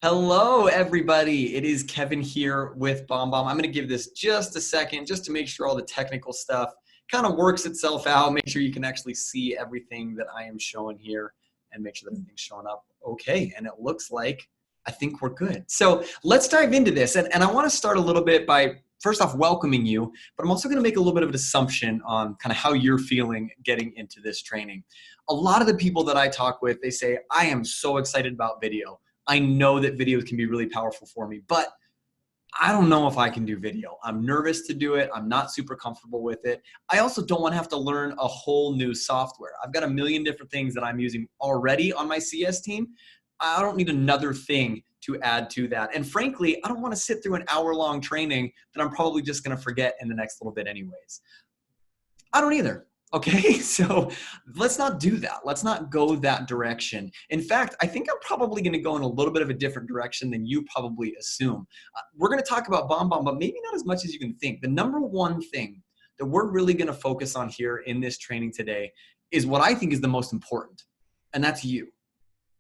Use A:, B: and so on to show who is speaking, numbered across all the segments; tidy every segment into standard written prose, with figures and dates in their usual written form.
A: Hello, everybody. It is Kevin here with BombBomb. I'm going to give this just a second just to make sure all the technical stuff kind of works itself out. Make sure you can actually see everything that I am showing here and make sure that everything's showing up okay. And it looks like I think we're good. So let's dive into this. And I want to start a little bit by first off welcoming you, but I'm also going to make a little bit of an assumption on kind of how you're feeling getting into this training. A lot of the people that I talk with, they say, I am so excited about video. I know that videos can be really powerful for me, but I don't know if I can do video. I'm nervous to do it. I'm not super comfortable with it. I also don't want to have to learn a whole new software. I've got a million different things that I'm using already on my CS team. I don't need another thing to add to that. And frankly, I don't want to sit through an hour-long training that I'm probably just going to forget in the next little bit anyways. I don't either. Okay, so let's not do that. Let's not go that direction. In fact, I think I'm probably going to go in a little bit of a different direction than you probably assume. We're going to talk about BombBomb, but maybe not as much as you can think. The number one thing that we're really going to focus on here in this training today is what I think is the most important, and that's you.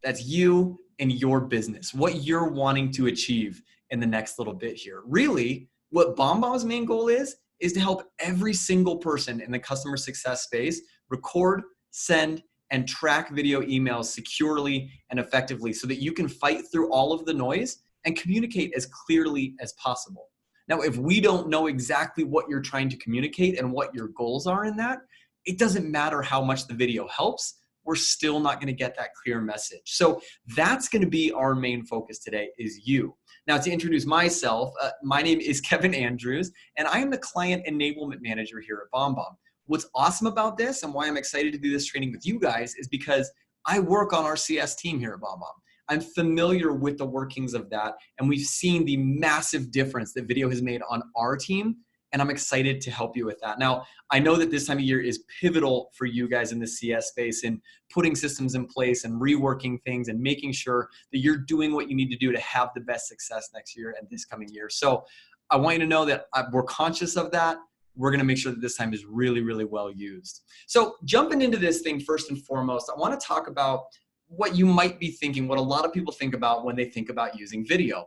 A: That's you and your business, what you're wanting to achieve in the next little bit here. Really, what BombBomb's main goal is to help every single person in the customer success space record, send, and track video emails securely and effectively so that you can fight through all of the noise and communicate as clearly as possible. Now, if we don't know exactly what you're trying to communicate and what your goals are in that, it doesn't matter how much the video helps, we're still not going to get that clear message. So that's going to be our main focus today is you. Now, to introduce myself, my name is Kevin Andrews, and I am the Client Enablement Manager here at BombBomb. What's awesome about this and why I'm excited to do this training with you guys is because I work on our CS team here at BombBomb. I'm familiar with the workings of that, and we've seen the massive difference that video has made on our team, and I'm excited to help you with that. Now, I know that this time of year is pivotal for you guys in the CS space and putting systems in place and reworking things and making sure that you're doing what you need to do to have the best success next year and this coming year. So I want you to know that we're conscious of that. We're going to make sure that this time is really, really well used. So jumping into this thing first and foremost, I want to talk about what you might be thinking, what a lot of people think about when they think about using video.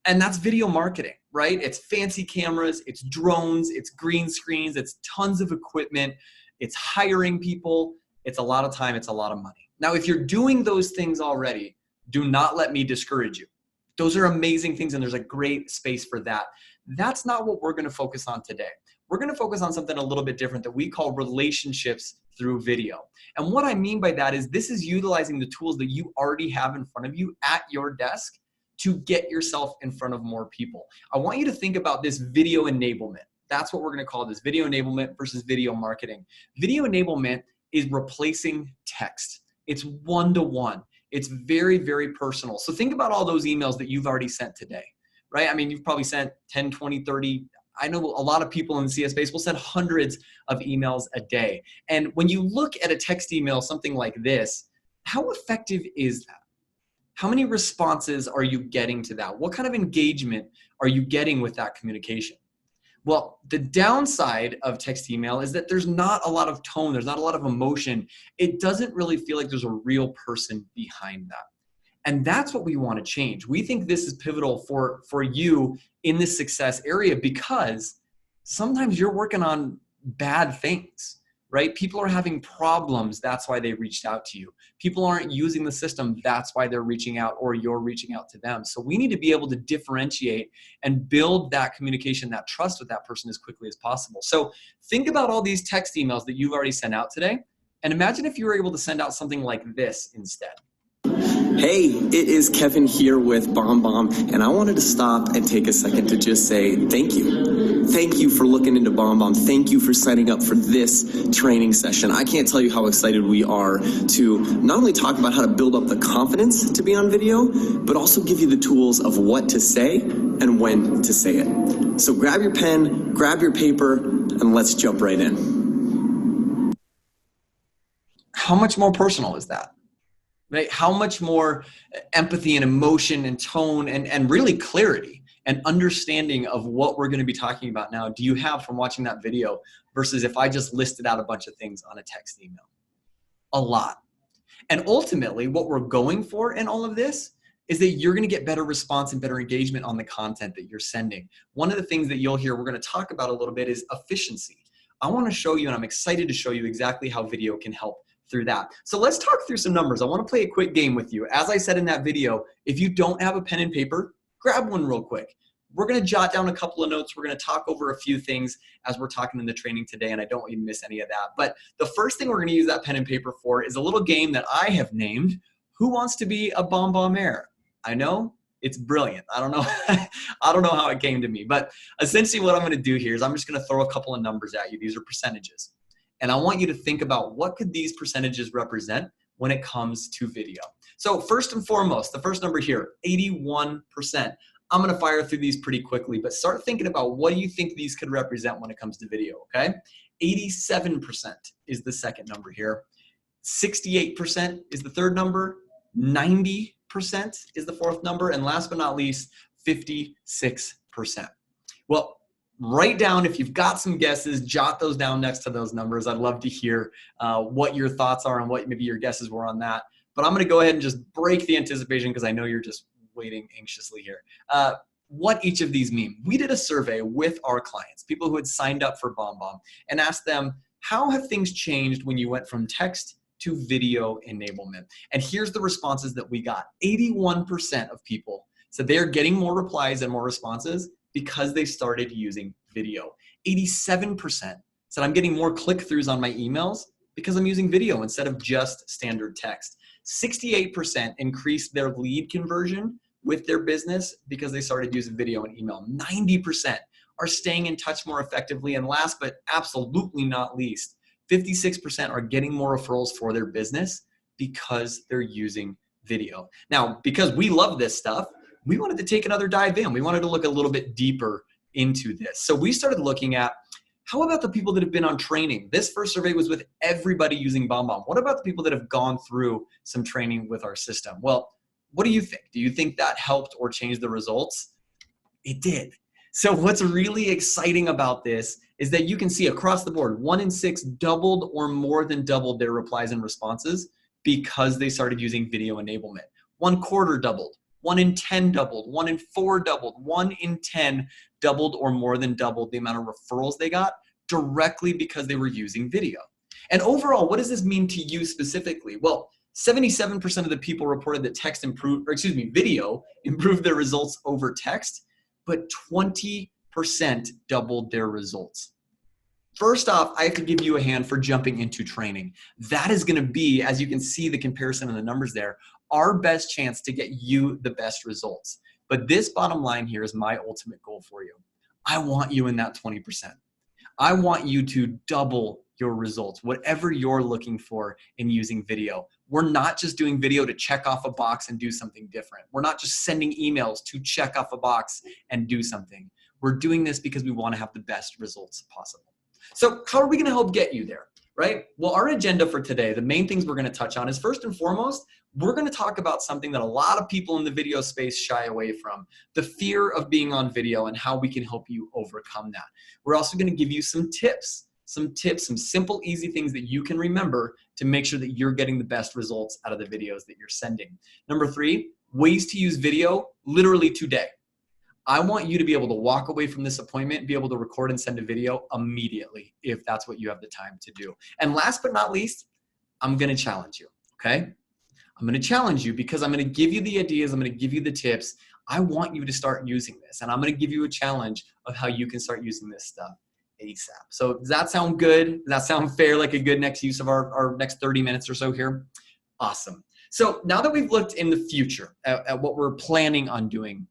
A: And that's video marketing, right? It's fancy cameras, it's drones, it's green screens, it's tons of equipment, it's hiring people, it's a lot of time, it's a lot of money. Now, if you're doing those things already, do not let me discourage you. Those are amazing things, and there's a great space for that. That's not what we're going to focus on today. We're going to focus on something a little bit different that we call relationships through video. And what I mean by that is this is utilizing the tools that you already have in front of you at your desk to get yourself in front of more people. I want you to think about this video enablement. That's what we're going to call this, video enablement versus video marketing. Video enablement is replacing text. It's one-to-one. It's very, very personal. So think about all those emails that you've already sent today, right? I mean, you've probably sent 10, 20, 30. I know a lot of people in the CS space will send hundreds of emails a day. And when you look at a text email, something like this, how effective is that? How many responses are you getting to that? What kind of engagement are you getting with that communication? Well, the downside of text email is that there's not a lot of tone, there's not a lot of emotion. It doesn't really feel like there's a real person behind that. And that's what we want to change. We think this is pivotal for you in this success area because sometimes you're working on bad things. Right? People are having problems. That's why they reached out to you. People aren't using the system. That's why they're reaching out or you're reaching out to them. So we need to be able to differentiate and build that communication, that trust with that person as quickly as possible. So think about all these text emails that you've already sent out today. And imagine if you were able to send out something like this instead.
B: Hey, it is Kevin here with BombBomb, and I wanted to stop and take a second to just say thank you. Thank you for looking into BombBomb. Thank you for signing up for this training session. I can't tell you how excited we are to not only talk about how to build up the confidence to be on video, but also give you the tools of what to say and when to say it. So grab your pen, grab your paper, and let's jump right in.
A: How much more personal is that? Right? How much more empathy and emotion and tone and really clarity and understanding of what we're going to be talking about now do you have from watching that video versus if I just listed out a bunch of things on a text email? A lot. And ultimately, what we're going for in all of this is that you're going to get better response and better engagement on the content that you're sending. One of the things that you'll hear we're going to talk about a little bit is efficiency. I want to show you, and I'm excited to show you exactly how video can help through that. So let's talk through some numbers. I want to play a quick game with you. As I said in that video, if you don't have a pen and paper, grab one real quick. We're going to jot down a couple of notes. We're going to talk over a few things as we're talking in the training today, and I don't want you to miss any of that. But the first thing we're going to use that pen and paper for is a little game that I have named, Who Wants to Be a BombBomb? I know it's brilliant. I don't know, I don't know how it came to me, but essentially what I'm going to do here is I'm just going to throw a couple of numbers at you. These are percentages. And I want you to think about what could these percentages represent when it comes to video. So first and foremost, the first number here, 81%. I'm going to fire through these pretty quickly, but start thinking about what do you think these could represent when it comes to video, okay? 87% is the second number here. 68% is the third number. 90% is the fourth number. And last but not least, 56%. Well, write down, if you've got some guesses, jot those down next to those numbers. I'd love to hear what your thoughts are and what maybe your guesses were on that. But I'm going to go ahead and just break the anticipation because I know you're just waiting anxiously here. What each of these mean. We did a survey with our clients, people who had signed up for BombBomb, and asked them, how have things changed when you went from text to video enablement? And here's the responses that we got. 81% of people said they are getting more replies and more responses because they started using video. 87% said I'm getting more click-throughs on my emails because I'm using video instead of just standard text. 68% increased their lead conversion with their business because they started using video and email. 90% are staying in touch more effectively. And last but absolutely not least, 56% are getting more referrals for their business because they're using video. Now, because we love this stuff, we wanted to take another dive in. We wanted to look a little bit deeper into this. So we started looking at, how about the people that have been on training? This first survey was with everybody using BombBomb. What about the people that have gone through some training with our system? Well, what do you think? Do you think that helped or changed the results? It did. So what's really exciting about this is that you can see across the board, 1 in 6 doubled or more than doubled their replies and responses because they started using video enablement. 1/4 doubled, 1 in 10 doubled, 1 in 4 doubled, 1 in 10 doubled or more than doubled the amount of referrals they got directly because they were using video. And overall, what does this mean to you specifically? Well, 77% of the people reported that video improved their results over text, but 20% doubled their results. First off, I have to give you a hand for jumping into training. That is going to be, as you can see the comparison in the numbers there, our best chance to get you the best results. But this bottom line here is my ultimate goal for you. I want you in that 20%. I want you to double your results, whatever you're looking for in using video. We're not just doing video to check off a box and do something different. We're not just sending emails to check off a box and do something. We're doing this because we want to have the best results possible. So how are we going to help get you there, right? Well, our agenda for today, the main things we're going to touch on is, first and foremost, we're going to talk about something that a lot of people in the video space shy away from, the fear of being on video and how we can help you overcome that. We're also going to give you some tips, some simple, easy things that you can remember to make sure that you're getting the best results out of the videos that you're sending. Number 3, ways to use video literally today. I want you to be able to walk away from this appointment, be able to record and send a video immediately if that's what you have the time to do. And last but not least, I'm going to challenge you, okay? I'm going to challenge you because I'm going to give you the ideas. I'm going to give you the tips. I want you to start using this, and I'm going to give you a challenge of how you can start using this stuff ASAP. So does that sound good? Does that sound fair, like a good next use of our next 30 minutes or so here? Awesome. So now that we've looked in the future at what we're planning on doing,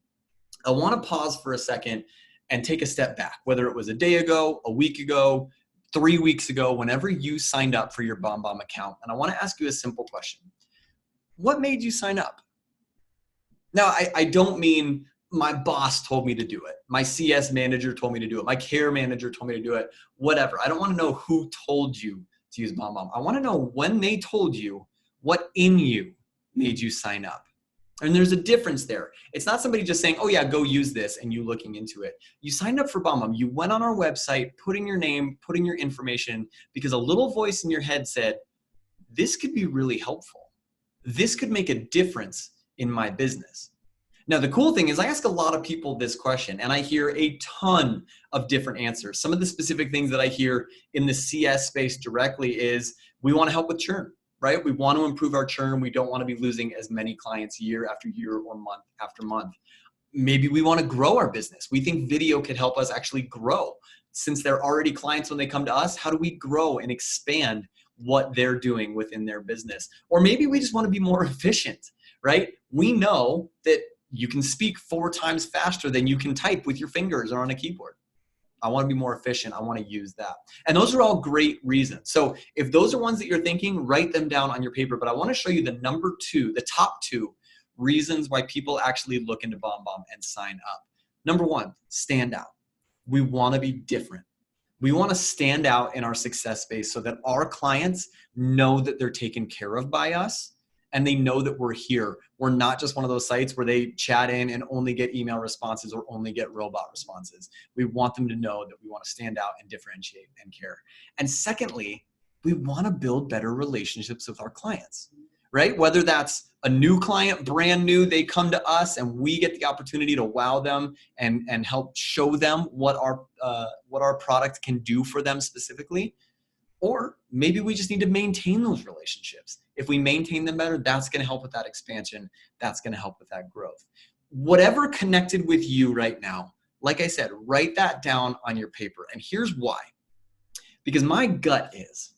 A: I want to pause for a second and take a step back, whether it was a day ago, a week ago, 3 weeks ago, whenever you signed up for your BombBomb account. And I want to ask you a simple question. What made you sign up? Now, I don't mean my boss told me to do it. My CS manager told me to do it. My care manager told me to do it. Whatever. I don't want to know who told you to use BombBomb. I want to know when they told you, what in you made you sign up. And there's a difference there. It's not somebody just saying, oh yeah, go use this, and you looking into it. You signed up for BombBomb. You went on our website, put in your name, put in your information, because a little voice in your head said, this could be really helpful. This could make a difference in my business? Now, the cool thing is I ask a lot of people this question and I hear a ton of different answers. Some of the specific things that I hear in the CS space directly is we want to help with churn, right? We want to improve our churn. We don't want to be losing as many clients year after year or month after month. Maybe we want to grow our business. We think video could help us actually grow. Since they're already clients when they come to us, how do we grow and expand what they're doing within their business? Or maybe we just want to be more efficient, right? We know that you can speak 4 times faster than you can type with your fingers or on a keyboard. I want to be more efficient. I want to use that. And those are all great reasons. So if those are ones that you're thinking, write them down on your paper. But I want to show you the top 2 reasons why people actually look into BombBomb and sign up. Number 1, stand out. We want to be different. We want to stand out in our success space so that our clients know that they're taken care of by us and they know that we're here. We're not just one of those sites where they chat in and only get email responses or only get robot responses. We want them to know that we want to stand out and differentiate and care. And secondly, we want to build better relationships with our clients, right? Whether that's a new client, brand new, they come to us and we get the opportunity to wow them and help show them what our product can do for them specifically. Or maybe we just need to maintain those relationships. If we maintain them better, that's going to help with that expansion. That's going to help with that growth. Whatever connected with you right now, like I said, write that down on your paper. And here's why. Because my gut is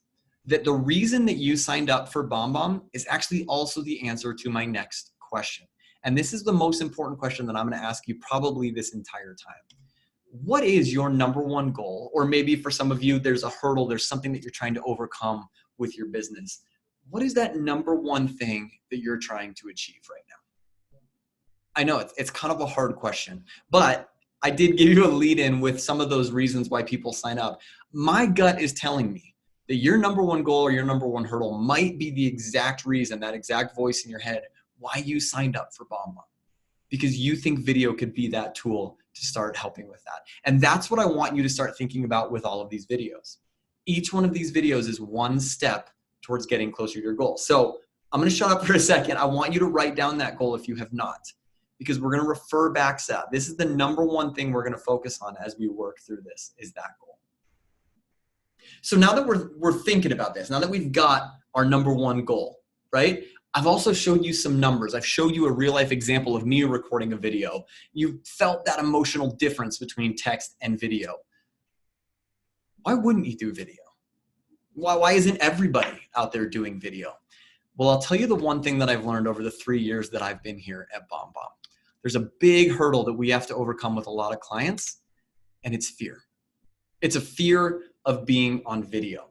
A: that the reason that you signed up for BombBomb is actually also the answer to my next question. And this is the most important question that I'm going to ask you probably this entire time. What is your number 1 goal? Or maybe for some of you, there's a hurdle, there's something that you're trying to overcome with your business. What is that number 1 thing that you're trying to achieve right now? I know it's kind of a hard question, but I did give you a lead in with some of those reasons why people sign up. My gut is telling me that your number 1 goal or your number 1 hurdle might be the exact reason, that exact voice in your head, why you signed up for BombBomb. Because you think video could be that tool to start helping with that. And that's what I want you to start thinking about with all of these videos. Each one of these videos is one step towards getting closer to your goal. So I'm going to shut up for a second. I want you to write down that goal if you have not, because we're going to refer back to that. This is the number 1 thing we're going to focus on as we work through this, is that goal. So now that we're thinking about this, now that we've got our number 1 goal, right? I've also showed you some numbers. I've showed you a real life example of me recording a video. You felt that emotional difference between text and video. Why wouldn't you do video? Why isn't everybody out there doing video? Well, I'll tell you the one thing that I've learned over the 3 years that I've been here at BombBomb. There's a big hurdle that we have to overcome with a lot of clients, and it's fear. It's a fear of being on video.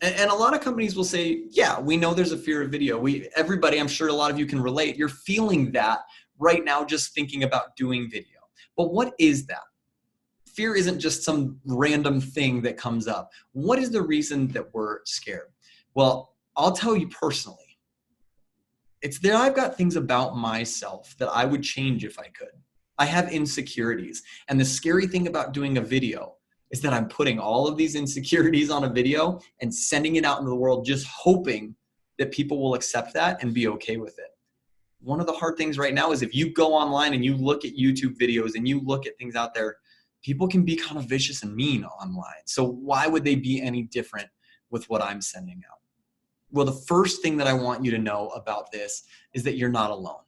A: And a lot of companies will say, yeah, we know there's a fear of video. Everybody, I'm sure a lot of you can relate. You're feeling that right now just thinking about doing video. But what is that? Fear isn't just some random thing that comes up. What is the reason that we're scared? Well, I'll tell you personally. It's that I've got things about myself that I would change if I could. I have insecurities. And the scary thing about doing a video is that I'm putting all of these insecurities on a video and sending it out into the world just hoping that people will accept that and be okay with it. One of the hard things right now is if you go online and you look at YouTube videos and you look at things out there, people can be kind of vicious and mean online. So why would they be any different with what I'm sending out? Well, the first thing that I want you to know about this is that you're not alone.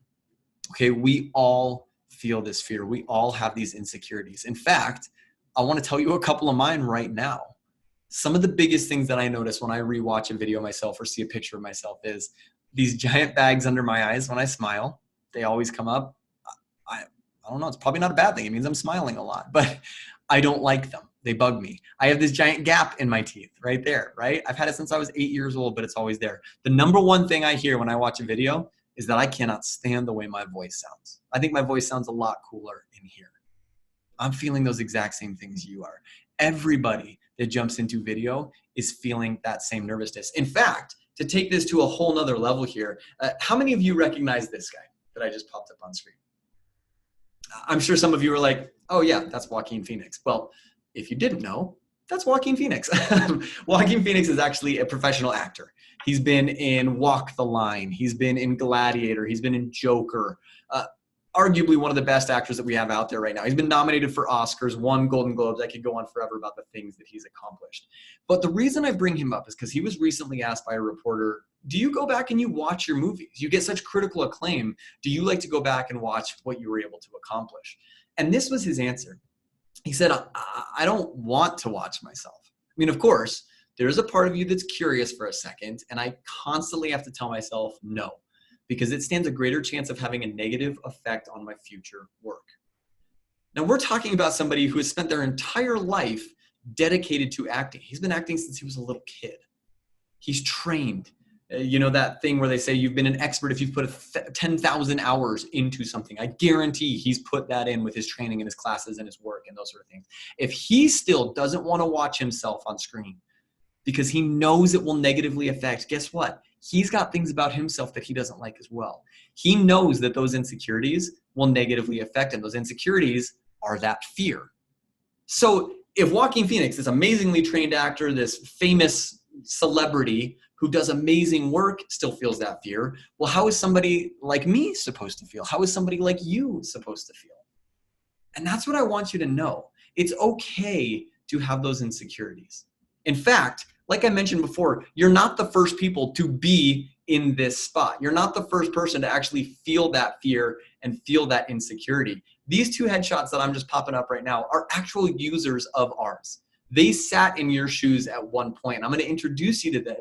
A: Okay, we all feel this fear. We all have these insecurities. In fact, I want to tell you a couple of mine right now. Some of the biggest things that I notice when I rewatch a video of myself or see a picture of myself is these giant bags under my eyes when I smile. They always come up. I don't know. It's probably not a bad thing. It means I'm smiling a lot, but I don't like them. They bug me. I have this giant gap in my teeth right there, right? I've had it since I was 8 years old, but it's always there. The number 1 thing I hear when I watch a video is that I cannot stand the way my voice sounds. I think my voice sounds a lot cooler in here. I'm feeling those exact same things you are. Everybody that jumps into video is feeling that same nervousness. In fact, to take this to a whole nother level here, how many of you recognize this guy that I just popped up on screen? I'm sure some of you are like, oh yeah, that's Joaquin Phoenix. Well, if you didn't know, that's Joaquin Phoenix. Joaquin Phoenix is actually a professional actor. He's been in Walk the Line. He's been in Gladiator. He's been in Joker. Arguably one of the best actors that we have out there right now. He's been nominated for Oscars, won Golden Globes. I could go on forever about the things that he's accomplished. But the reason I bring him up is because he was recently asked by a reporter, do you go back and you watch your movies? You get such critical acclaim. Do you like to go back and watch what you were able to accomplish? And this was his answer. He said, I don't want to watch myself. I mean, of course, there's a part of you that's curious for a second, and I constantly have to tell myself no, because it stands a greater chance of having a negative effect on my future work. Now, we're talking about somebody who has spent their entire life dedicated to acting. He's been acting since he was a little kid. He's trained. You know that thing where they say you've been an expert if you've put 10,000 hours into something. I guarantee he's put that in with his training and his classes and his work and those sort of things. If he still doesn't want to watch himself on screen because he knows it will negatively affect, guess what? He's got things about himself that he doesn't like as well. He knows that those insecurities will negatively affect him. Those insecurities are that fear. So if Joaquin Phoenix, this amazingly trained actor, this famous celebrity who does amazing work, still feels that fear, well, how is somebody like me supposed to feel? How is somebody like you supposed to feel? And that's what I want you to know. It's okay to have those insecurities. In fact, like I mentioned before, you're not the first people to be in this spot. You're not the first person to actually feel that fear and feel that insecurity. These two headshots that I'm just popping up right now are actual users of ours. They sat in your shoes at one point. I'm going to introduce you to them.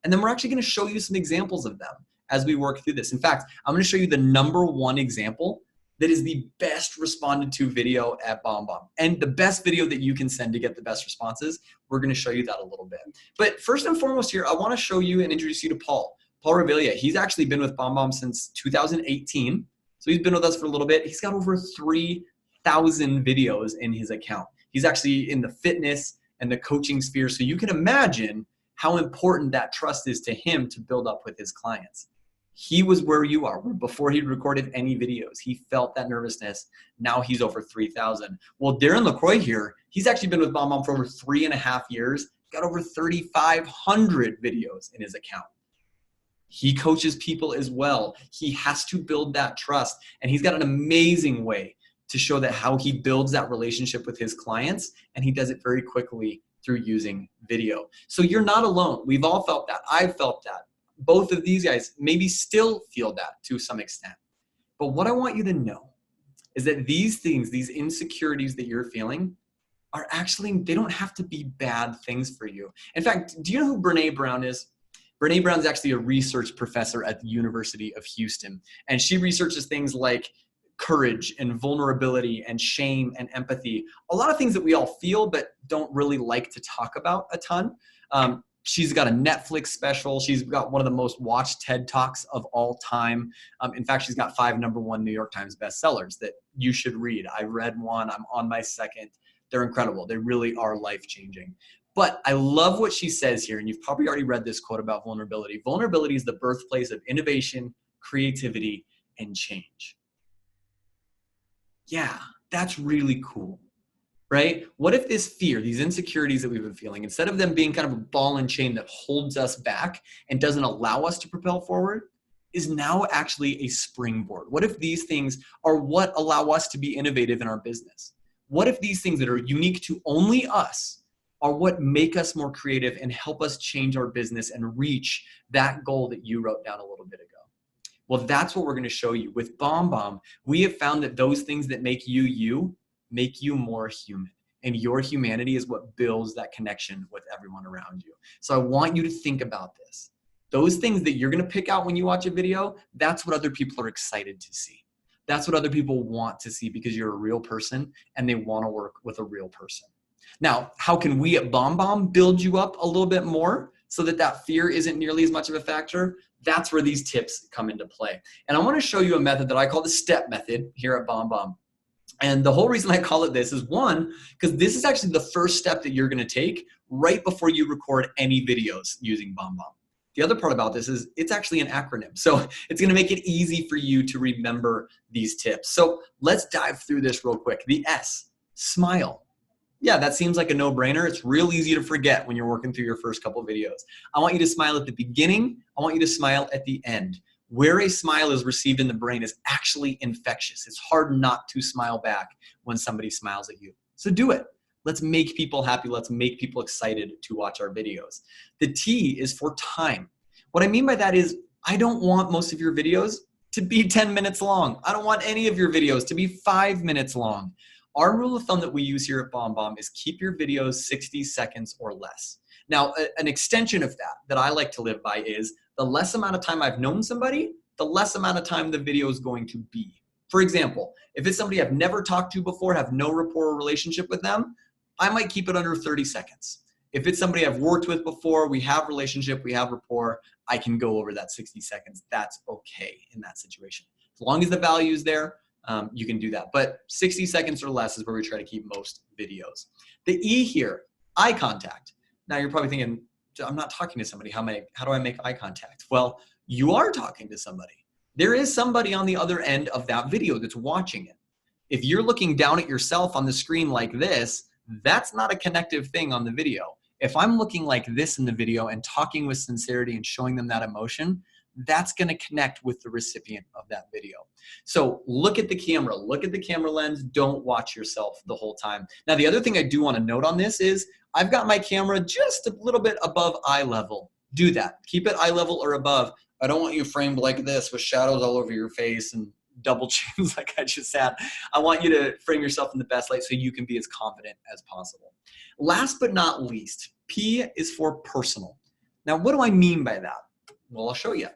A: And then we're actually going to show you some examples of them as we work through this. In fact, I'm going to show you the #1 example that is the best responded to video at BombBomb. And the best video that you can send to get the best responses, we're going to show you that a little bit. But first and foremost here, I want to show you and introduce you to Paul Revelia. He's actually been with BombBomb since 2018. So he's been with us for a little bit. He's got over 3,000 videos in his account. He's actually in the fitness and the coaching sphere. So you can imagine how important that trust is to him to build up with his clients. He was where you are. Before he recorded any videos, he felt that nervousness. Now he's over 3,000. Well, Darren LaCroix here, he's actually been with BombBomb for over 3.5 years, got over 3,500 videos in his account. He coaches people as well. He has to build that trust, and he's got an amazing way to show that how he builds that relationship with his clients, and he does it very quickly through using video. So you're not alone. We've all felt that. I've felt that. Both of these guys maybe still feel that to some extent. But what I want you to know is that these things, these insecurities that you're feeling are actually, they don't have to be bad things for you. In fact, do you know who Brene Brown is? Brene Brown is actually a research professor at the University of Houston. And she researches things like courage and vulnerability and shame and empathy. A lot of things that we all feel but don't really like to talk about a ton. She's got a Netflix special. She's got one of the most watched TED Talks of all time. In fact, she's got 5 #1 New York Times bestsellers that you should read. I read one. I'm on my second. They're incredible. They really are life-changing. But I love what she says here, and you've probably already read this quote about vulnerability. Vulnerability is the birthplace of innovation, creativity, and change. Yeah, that's really cool, right? What if this fear, these insecurities that we've been feeling, instead of them being kind of a ball and chain that holds us back and doesn't allow us to propel forward, is now actually a springboard? What if these things are what allow us to be innovative in our business? What if these things that are unique to only us are what make us more creative and help us change our business and reach that goal that you wrote down a little bit ago? Well, that's what we're going to show you. With BombBomb, we have found that those things that make you you make you more human. And your humanity is what builds that connection with everyone around you. So I want you to think about this. Those things that you're going to pick out when you watch a video, that's what other people are excited to see. That's what other people want to see because you're a real person and they want to work with a real person. Now, how can we at BombBomb build you up a little bit more so that that fear isn't nearly as much of a factor? That's where these tips come into play. And I want to show you a method that I call the STEP method here at BombBomb. And the whole reason I call it this is, one, because this is actually the first step that you're going to take right before you record any videos using BombBomb. The other part about this is it's actually an acronym. So it's going to make it easy for you to remember these tips. So let's dive through this real quick. The S, smile. Yeah, that seems like a no-brainer. It's real easy to forget when you're working through your first couple of videos. I want you to smile at the beginning. I want you to smile at the end. Where a smile is received in the brain is actually infectious. It's hard not to smile back when somebody smiles at you. So do it. Let's make people happy. Let's make people excited to watch our videos. The T is for time. What I mean by that is I don't want most of your videos to be 10 minutes long. I don't want any of your videos to be 5 minutes long. Our rule of thumb that we use here at BombBomb is keep your videos 60 seconds or less. Now, an extension of that I like to live by is the less amount of time I've known somebody, the less amount of time the video is going to be. For example, if it's somebody I've never talked to before, have no rapport or relationship with them, I might keep it under 30 seconds. If it's somebody I've worked with before, we have relationship, we have rapport, I can go over that 60 seconds. That's okay in that situation. As long as the value is there, you can do that. But 60 seconds or less is where we try to keep most videos. The E here, eye contact. Now you're probably thinking, I'm not talking to somebody. How do I make eye contact? Well, you are talking to somebody. There is somebody on the other end of that video that's watching it. If you're looking down at yourself on the screen like this, that's not a connective thing on the video. If I'm looking like this in the video and talking with sincerity and showing them that emotion, that's going to connect with the recipient of that video. So look at the camera lens. Don't watch yourself the whole time. Now, the other thing I do want to note on this is I've got my camera just a little bit above eye level. Do that. Keep it eye level or above. I don't want you framed like this with shadows all over your face and double chins like I just had. I want you to frame yourself in the best light so you can be as confident as possible. Last but not least, P is for personal. Now, what do I mean by that? Well, I'll show you.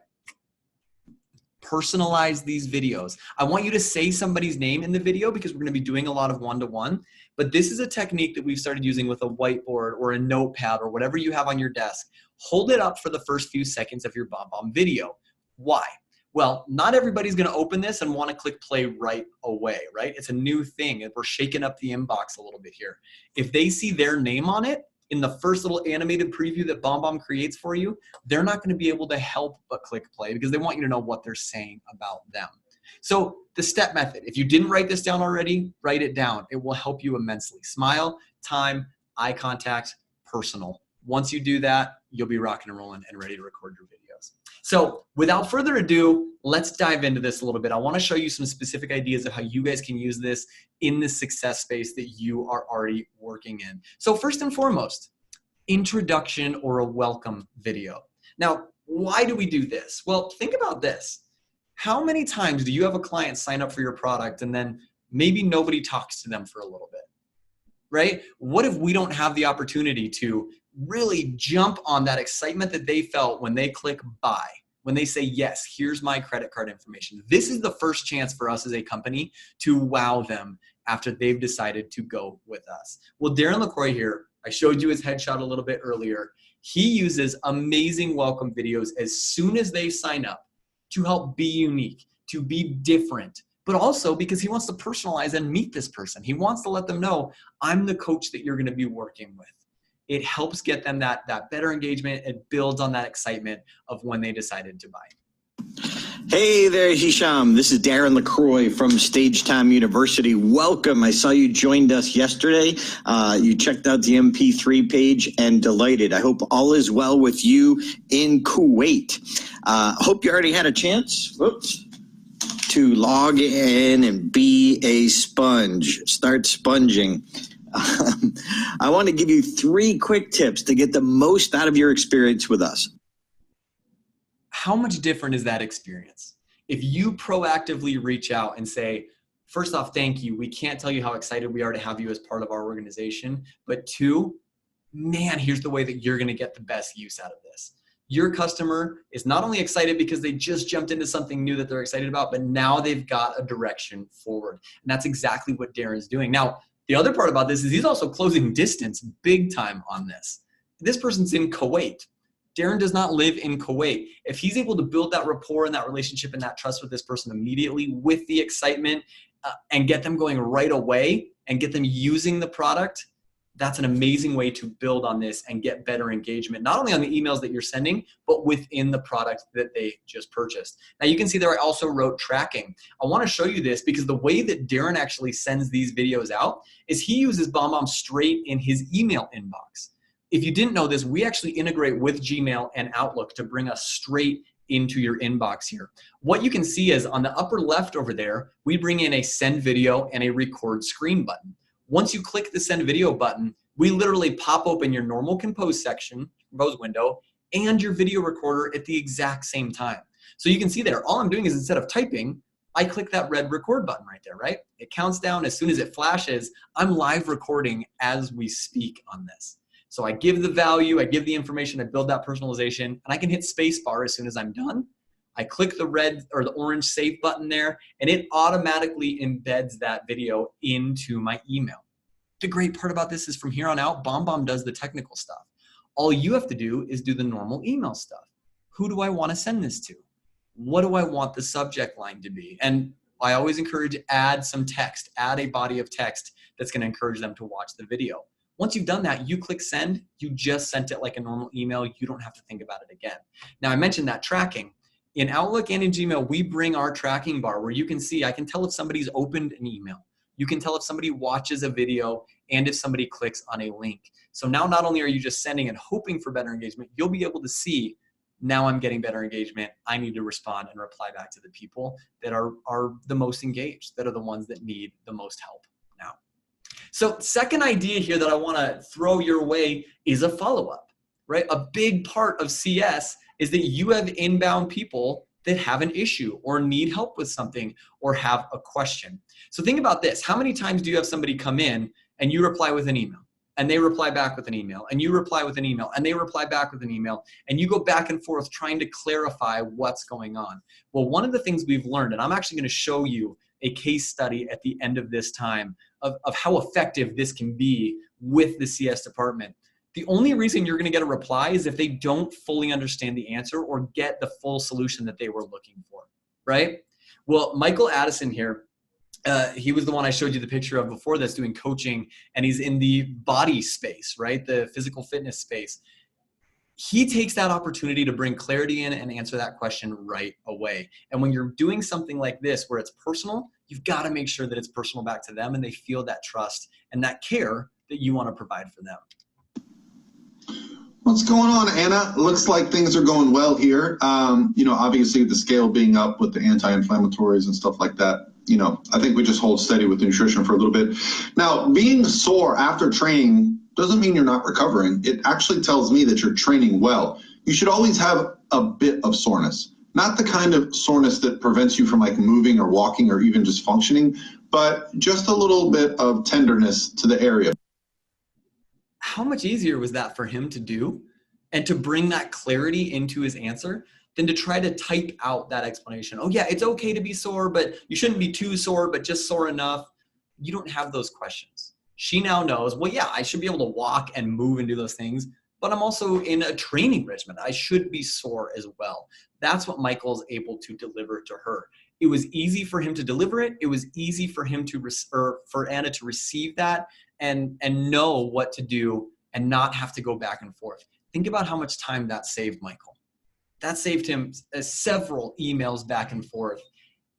A: Personalize these videos. I want you to say somebody's name in the video because we're going to be doing a lot of one-to-one, but this is a technique that we've started using with a whiteboard or a notepad or whatever you have on your desk. Hold it up for the first few seconds of your BombBomb video. Why? Well, not everybody's going to open this and want to click play right away, right? It's a new thing and we're shaking up the inbox a little bit here. If they see their name on it in the first little animated preview that BombBomb creates for you, they're not going to be able to help but click play because they want you to know what they're saying about them. So the step method, if you didn't write this down already, write it down. It will help you immensely. Smile, time, eye contact, personal. Once you do that, you'll be rocking and rolling and ready to record your videos. So without further ado, let's dive into this a little bit. I want to show you some specific ideas of how you guys can use this in the success space that you are already working in. So first and foremost, introduction or a welcome video. Now, why do we do this? Well, think about this. How many times do you have a client sign up for your product and then maybe nobody talks to them for a little bit, right? What if we don't have the opportunity to really jump on that excitement that they felt when they click buy, when they say, yes, here's my credit card information. This is the first chance for us as a company to wow them after they've decided to go with us. Well, Darren LaCroix here, I showed you his headshot a little bit earlier. He uses amazing welcome videos as soon as they sign up to help be unique, to be different, but also because he wants to personalize and meet this person. He wants to let them know, I'm the coach that you're going to be working with. It helps get them that better engagement. It builds on that excitement of when they decided to buy.
C: Hey there, Hisham. This is Darren LaCroix from Stage Time University. Welcome. I saw you joined us yesterday. You checked out the MP3 page and delighted. I hope all is well with you in Kuwait. Hope you already had a chance to log in and be a sponge. Start sponging. I want to give you 3 quick tips to get the most out of your experience with us.
A: How much different is that experience? If you proactively reach out and say, first off, thank you. We can't tell you how excited we are to have you as part of our organization. But 2, man, here's the way that you're going to get the best use out of this. Your customer is not only excited because they just jumped into something new that they're excited about, but now they've got a direction forward. And that's exactly what Darren's doing. Now, the other part about this is he's also closing distance big time on this. This person's in Kuwait. Darren does not live in Kuwait. If he's able to build that rapport and that relationship and that trust with this person immediately with the excitement and get them going right away and get them using the product, That's an amazing way to build on this and get better engagement, not only on the emails that you're sending, but within the product that they just purchased. Now you can see there I also wrote tracking. I want to show you this because the way that Darren actually sends these videos out is he uses BombBomb straight in his email inbox. If you didn't know this, we actually integrate with Gmail and Outlook to bring us straight into your inbox here. What you can see is on the upper left over there, we bring in a send video and a record screen button. Once you click the send video button, we literally pop open your normal compose window and your video recorder at the exact same time. So you can see there, all I'm doing is instead of typing, I click that red record button right there, right? It counts down. As soon as it flashes, I'm live recording as we speak on this. So I give the value, I give the information, I build that personalization, and I can hit spacebar as soon as I'm done. I click the red or the orange save button there, and it automatically embeds that video into my email. The great part about this is from here on out, BombBomb does the technical stuff. All you have to do is do the normal email stuff. Who do I want to send this to? What do I want the subject line to be? And I always encourage add some text, add a body of text that's going to encourage them to watch the video. Once you've done that, you click send, you just sent it like a normal email. You don't have to think about it again. Now I mentioned that tracking. In Outlook and in Gmail, we bring our tracking bar where you can see, I can tell if somebody's opened an email. You can tell if somebody watches a video and if somebody clicks on a link. So now not only are you just sending and hoping for better engagement, you'll be able to see, now I'm getting better engagement. I need to respond and reply back to the people that are the most engaged, that are the ones that need the most help now. So second idea here that I want to throw your way is a follow-up, right? A big part of CS is that you have inbound people that have an issue or need help with something or have a question. So think about this. How many times do you have somebody come in and you reply with an email and they reply back with an email and you reply with an email and they reply back with an email and you go back and forth trying to clarify what's going on? Well, one of the things we've learned, and I'm actually going to show you a case study at the end of this time of how effective this can be with the CS department. The only reason you're going to get a reply is if they don't fully understand the answer or get the full solution that they were looking for, right? Well, Michael Addison here, he was the one I showed you the picture of before that's doing coaching, and he's in the body space, right? The physical fitness space. He takes that opportunity to bring clarity in and answer that question right away. And when you're doing something like this where it's personal, you've got to make sure that it's personal back to them and they feel that trust and that care that you want to provide for them.
D: What's going on, Anna? Looks like things are going well here. Obviously the scale being up with the anti-inflammatories and stuff like that. I think we just hold steady with the nutrition for a little bit. Now, being sore after training doesn't mean you're not recovering. It actually tells me that you're training well. You should always have a bit of soreness, not the kind of soreness that prevents you from like moving or walking or even just functioning, but just a little bit of tenderness to the area.
A: How much easier was that for him to do and to bring that clarity into his answer than to try to type out that explanation? Oh yeah, it's okay to be sore, but you shouldn't be too sore, but just sore enough. You don't have those questions. She now knows, well, yeah, I should be able to walk and move and do those things, but I'm also in a training regimen. I should be sore as well. That's what Michael's able to deliver to her. It was easy for him to deliver it. It was easy for him for Anna to receive that and know what to do and not have to go back and forth. Think about how much time that saved Michael. That saved him several emails back and forth.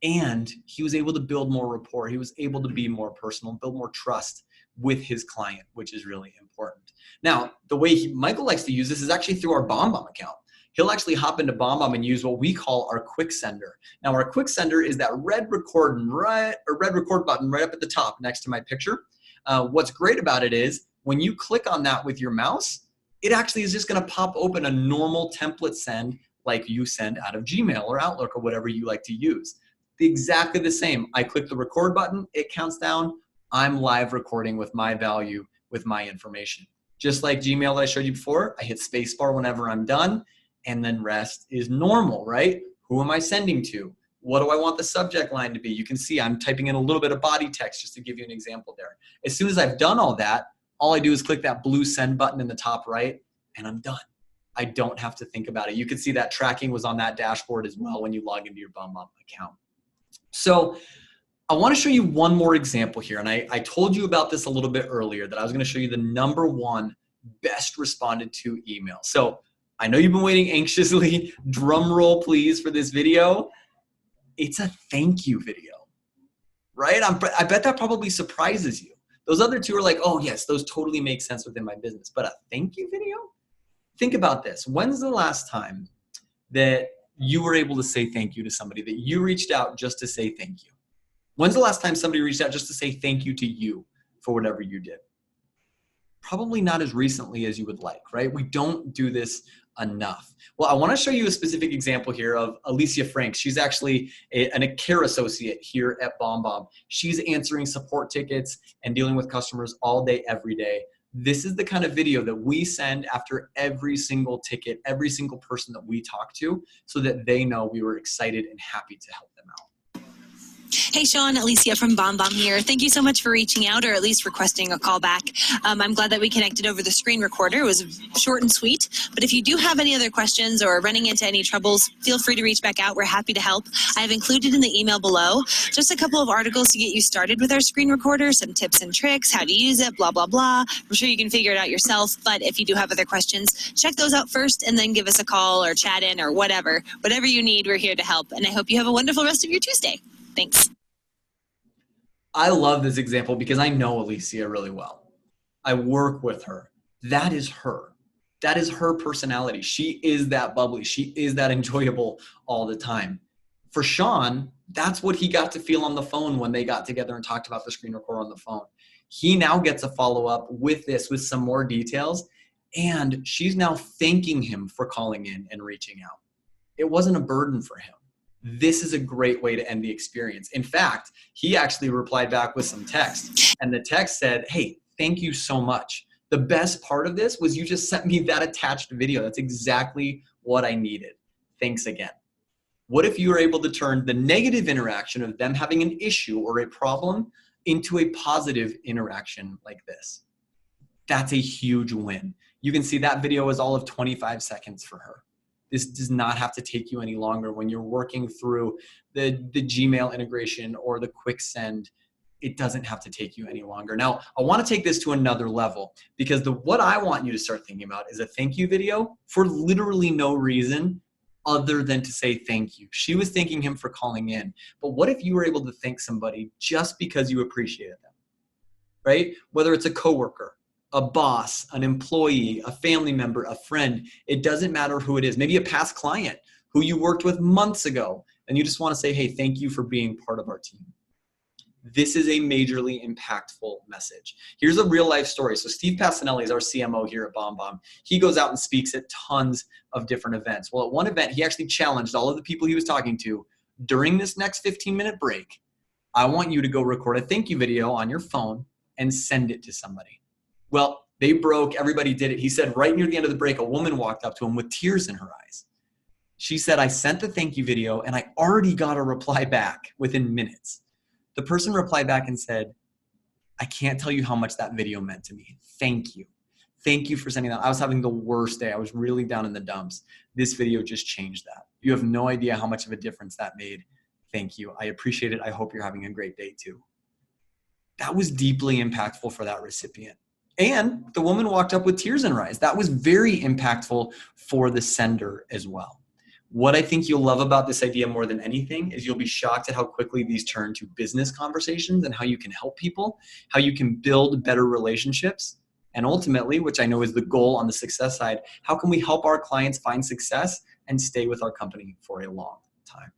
A: And he was able to build more rapport. He was able to be more personal, build more trust with his client, which is really important. Now, the way Michael likes to use this is actually through our BombBomb account. He'll actually hop into BombBomb and use what we call our quick sender. Now, our quick sender is that red record button right up at the top next to my picture. What's great about it is when you click on that with your mouse, it actually is just going to pop open a normal template send like you send out of Gmail or Outlook or whatever you like to use. Exactly the same. I click the record button, it counts down. I'm live recording with my value, with my information. Just like Gmail that I showed you before, I hit spacebar whenever I'm done, and then rest is normal, right? Who am I sending to? What do I want the subject line to be? You can see I'm typing in a little bit of body text just to give you an example there. As soon as I've done all that, all I do is click that blue send button in the top right, and I'm done. I don't have to think about it. You can see that tracking was on that dashboard as well when you log into your BombBomb account. So I want to show you one more example here. And I told you about this a little bit earlier, that I was going to show you the #1 best responded to email. So I know you've been waiting anxiously. Drum roll, please, for this video. It's a thank you video, right? I bet that probably surprises you. Those other two are like, oh yes, those totally make sense within my business. But a thank you video? Think about this. When's the last time that you were able to say thank you to somebody, that you reached out just to say thank you? When's the last time somebody reached out just to say thank you to you for whatever you did? Probably not as recently as you would like, right? We don't do this enough. Well, I want to show you a specific example here of Alicia Frank. She's actually a care associate here at BombBomb. She's answering support tickets and dealing with customers all day, every day. This is the kind of video that we send after every single ticket, every single person that we talk to, so that they know we were excited and happy to help them out.
E: Hey, Sean, Alicia from BombBomb here. Thank you so much for reaching out, or at least requesting a call back. I'm glad that we connected over the screen recorder. It was short and sweet. But if you do have any other questions or running into any troubles, feel free to reach back out. We're happy to help. I have included in the email below just a couple of articles to get you started with our screen recorder, some tips and tricks, how to use it, blah, blah, blah. I'm sure you can figure it out yourself. But if you do have other questions, check those out first and then give us a call or chat in or whatever. Whatever you need, we're here to help. And I hope you have a wonderful rest of your Tuesday. Thanks.
A: I love this example because I know Alicia really well. I work with her. That is her. That is her personality. She is that bubbly. She is that enjoyable all the time. For Sean, that's what he got to feel on the phone when they got together and talked about the screen recorder on the phone. He now gets a follow-up with this, with some more details, and she's now thanking him for calling in and reaching out. It wasn't a burden for him. This is a great way to end the experience. In fact, he actually replied back with some text, and the text said, hey, thank you so much. The best part of this was you just sent me that attached video. That's exactly what I needed. Thanks again. What if you were able to turn the negative interaction of them having an issue or a problem into a positive interaction like this? That's a huge win. You can see that video was all of 25 seconds for her. This does not have to take you any longer when you're working through the Gmail integration or the quick send. It doesn't have to take you any longer. Now, I want to take this to another level, because what I want you to start thinking about is a thank you video for literally no reason other than to say thank you. She was thanking him for calling in. But what if you were able to thank somebody just because you appreciated them, right? Whether it's a coworker, a boss, an employee, a family member, a friend, it doesn't matter who it is. Maybe a past client who you worked with months ago, and you just want to say, hey, thank you for being part of our team. This is a majorly impactful message. Here's a real life story. So Steve Passanelli is our CMO here at BombBomb. He goes out and speaks at tons of different events. Well, at one event, he actually challenged all of the people he was talking to, during this next 15-minute break, I want you to go record a thank you video on your phone and send it to somebody. Well, they broke, everybody did it. He said right near the end of the break, a woman walked up to him with tears in her eyes. She said, I sent the thank you video and I already got a reply back within minutes. The person replied back and said, I can't tell you how much that video meant to me. Thank you. Thank you for sending that. I was having the worst day. I was really down in the dumps. This video just changed that. You have no idea how much of a difference that made. Thank you. I appreciate it. I hope you're having a great day too. That was deeply impactful for that recipient. And the woman walked up with tears in her eyes. That was very impactful for the sender as well. What I think you'll love about this idea more than anything is you'll be shocked at how quickly these turn to business conversations and how you can help people, how you can build better relationships, and ultimately, which I know is the goal on the success side, how can we help our clients find success and stay with our company for a long time?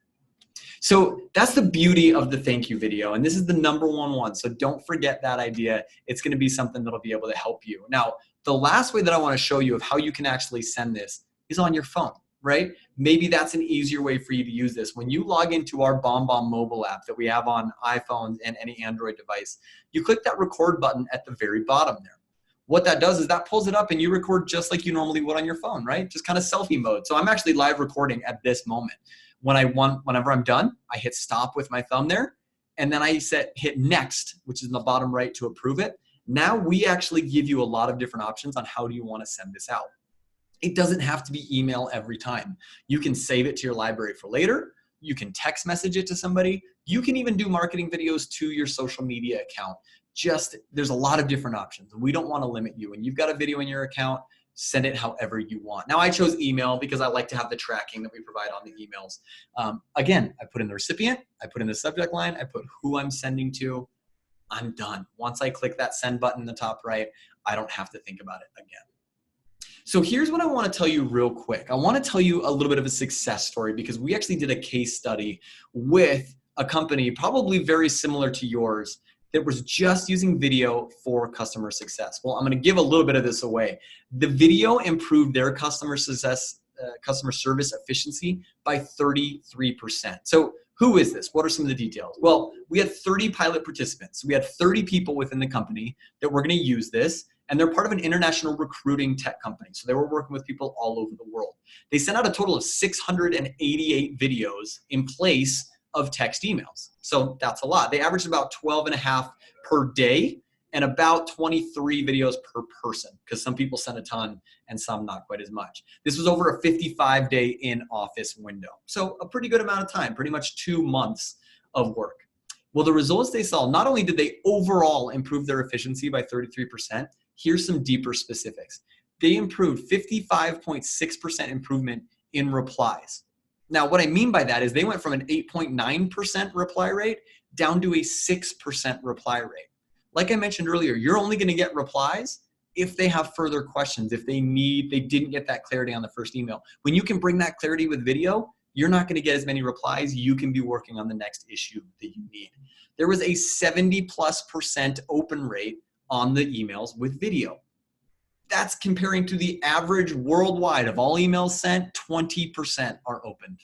A: So that's the beauty of the thank you video. And this is the #1 one. So don't forget that idea. It's going to be something that'll be able to help you. Now, the last way that I want to show you of how you can actually send this is on your phone, right? Maybe that's an easier way for you to use this. When you log into our BombBomb mobile app that we have on iPhones and any Android device, you click that record button at the very bottom there. What that does is that pulls it up and you record just like you normally would on your phone, right? Just kind of selfie mode. So I'm actually live recording at this moment. Whenever I'm done, I hit stop with my thumb there, and then I hit next, which is in the bottom right, to approve it. Now we actually give you a lot of different options on how do you want to send this out. It doesn't have to be email every time. You can save it to your library for later. You can text message it to somebody. You can even do marketing videos to your social media account. There's a lot of different options. We don't want to limit you. When you've got a video in your account, send it however you want. Now, I chose email because I like to have the tracking that we provide on the emails. Again, I put in the recipient, I put in the subject line, I put who I'm sending to. I'm done. Once I click that send button in the top right, I don't have to think about it again. So here's what I want to tell you real quick. I want to tell you a little bit of a success story because we actually did a case study with a company probably very similar to yours that was just using video for customer success. Well, I'm going to give a little bit of this away. The video improved their customer service efficiency by 33%. So who is this? What are some of the details? Well, we had 30 pilot participants. We had 30 people within the company that were going to use this, and they're part of an international recruiting tech company. So they were working with people all over the world. They sent out a total of 688 videos in place of text emails. So that's a lot. They averaged about 12 and a half per day and about 23 videos per person because some people sent a ton and some not quite as much. This was over a 55-day in-office window. So a pretty good amount of time, pretty much 2 months of work. Well, the results they saw, not only did they overall improve their efficiency by 33%, here's some deeper specifics. They improved 55.6% improvement in replies. Now, what I mean by that is they went from an 8.9% reply rate down to a 6% reply rate. Like I mentioned earlier, you're only going to get replies if they have further questions, if they didn't get that clarity on the first email. When you can bring that clarity with video, you're not going to get as many replies. You can be working on the next issue that you need. There was a 70+% open rate on the emails with video. That's comparing to the average worldwide of all emails sent, 20% are opened.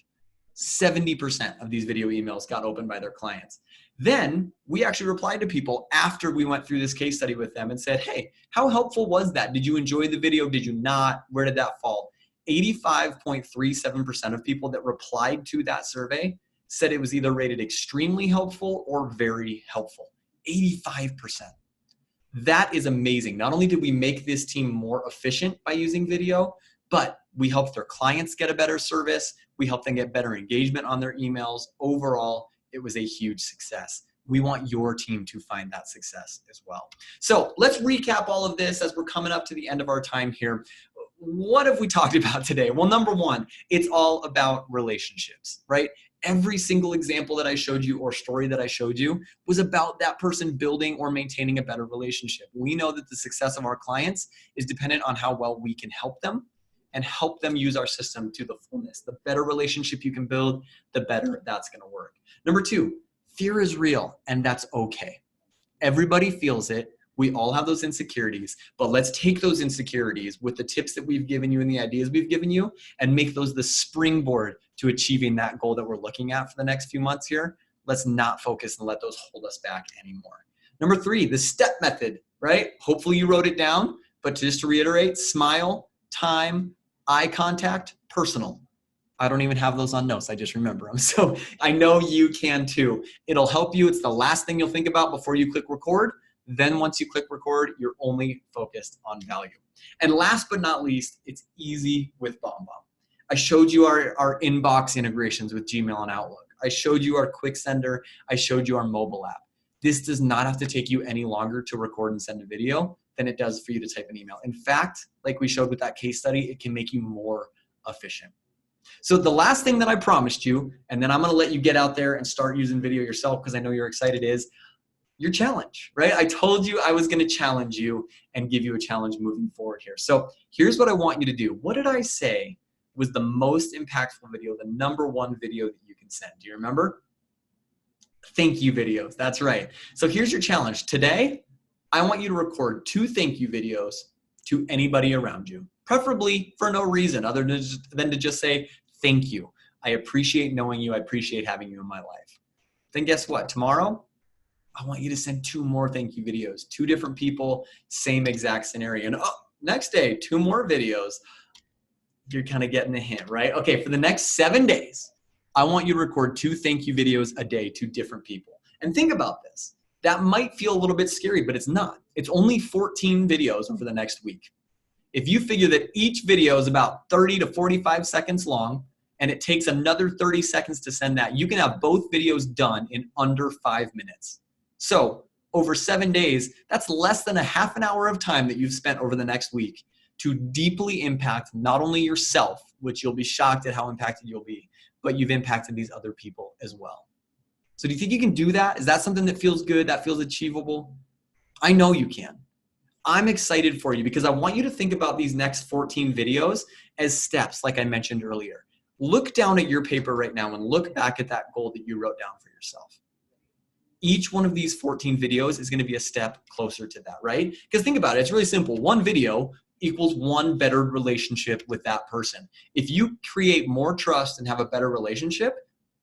A: 70% of these video emails got opened by their clients. Then we actually replied to people after we went through this case study with them and said, hey, how helpful was that? Did you enjoy the video? Did you not? Where did that fall? 85.37% of people that replied to that survey said it was either rated extremely helpful or very helpful. 85%. That is amazing. Not only did we make this team more efficient by using video, but we helped their clients get a better service. We helped them get better engagement on their emails. Overall, it was a huge success. We want your team to find that success as well. So let's recap all of this as we're coming up to the end of our time here. What have we talked about today? Well, number one, it's all about relationships, right? Every single example that I showed you or story that I showed you was about that person building or maintaining a better relationship. We know that the success of our clients is dependent on how well we can help them and help them use our system to the fullness. The better relationship you can build, the better that's going to work. Number two, fear is real, and that's okay. Everybody feels it. We all have those insecurities, but let's take those insecurities with the tips that we've given you and the ideas we've given you and make those the springboard to achieving that goal that we're looking at for the next few months here. Let's not focus and let those hold us back anymore. Number three, the STEP method, right? Hopefully you wrote it down, but just to reiterate, smile, time, eye contact, personal. I don't even have those on notes. I just remember them. So I know you can too. It'll help you. It's the last thing you'll think about before you click record. Then once you click record, you're only focused on value. And last but not least, it's easy with BombBomb. I showed you our inbox integrations with Gmail and Outlook. I showed you our quick sender. I showed you our mobile app. This does not have to take you any longer to record and send a video than it does for you to type an email. In fact, like we showed with that case study, it can make you more efficient. So the last thing that I promised you, and then I'm going to let you get out there and start using video yourself because I know you're excited, is your challenge, right? I told you I was going to challenge you and give you a challenge moving forward here. So here's what I want you to do. What did I say was the most impactful video, the number one video that you can send? Do you remember? Thank you videos. That's right. So here's your challenge. Today, I want you to record 2 thank you videos to anybody around you, preferably for no reason other than to just say, thank you. I appreciate knowing you. I appreciate having you in my life. Then guess what? Tomorrow, I want you to send 2 more thank you videos, 2 different people, same exact scenario. And next day, 2 more videos. You're kind of getting the hint, right? Okay, for the next 7 days, I want you to record 2 thank you videos a day to different people. And think about this. That might feel a little bit scary, but it's not. It's only 14 videos over the next week. If you figure that each video is about 30 to 45 seconds long, and it takes another 30 seconds to send that, you can have both videos done in under 5 minutes. So over 7 days, that's less than a half an hour of time that you've spent over the next week to deeply impact not only yourself, which you'll be shocked at how impacted you'll be, but you've impacted these other people as well. So do you think you can do that? Is that something that feels good, that feels achievable? I know you can. I'm excited for you because I want you to think about these next 14 videos as steps, like I mentioned earlier. Look down at your paper right now and look back at that goal that you wrote down for yourself. Each one of these 14 videos is going to be a step closer to that, right? Because think about it, it's really simple. One video equals one better relationship with that person. If you create more trust and have a better relationship,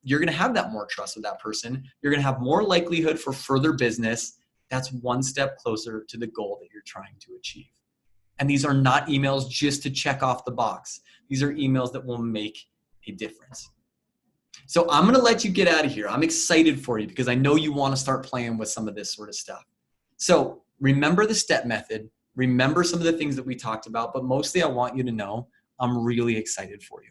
A: you're going to have that more trust with that person. You're going to have more likelihood for further business. That's one step closer to the goal that you're trying to achieve. And these are not emails just to check off the box. These are emails that will make a difference. So I'm going to let you get out of here. I'm excited for you because I know you want to start playing with some of this sort of stuff. So remember the step method. Remember some of the things that we talked about, but mostly I want you to know I'm really excited for you.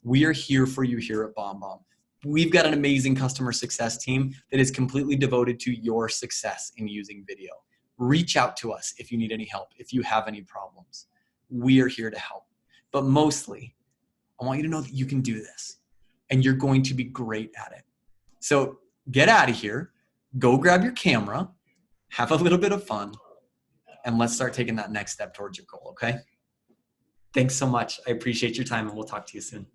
A: We are here for you here at BombBomb. We've got an amazing customer success team that is completely devoted to your success in using video. Reach out to us if you need any help, if you have any problems. We are here to help. But mostly, I want you to know that you can do this and you're going to be great at it. So get out of here, go grab your camera, have a little bit of fun, and let's start taking that next step towards your goal, okay? Thanks so much. I appreciate your time and we'll talk to you soon.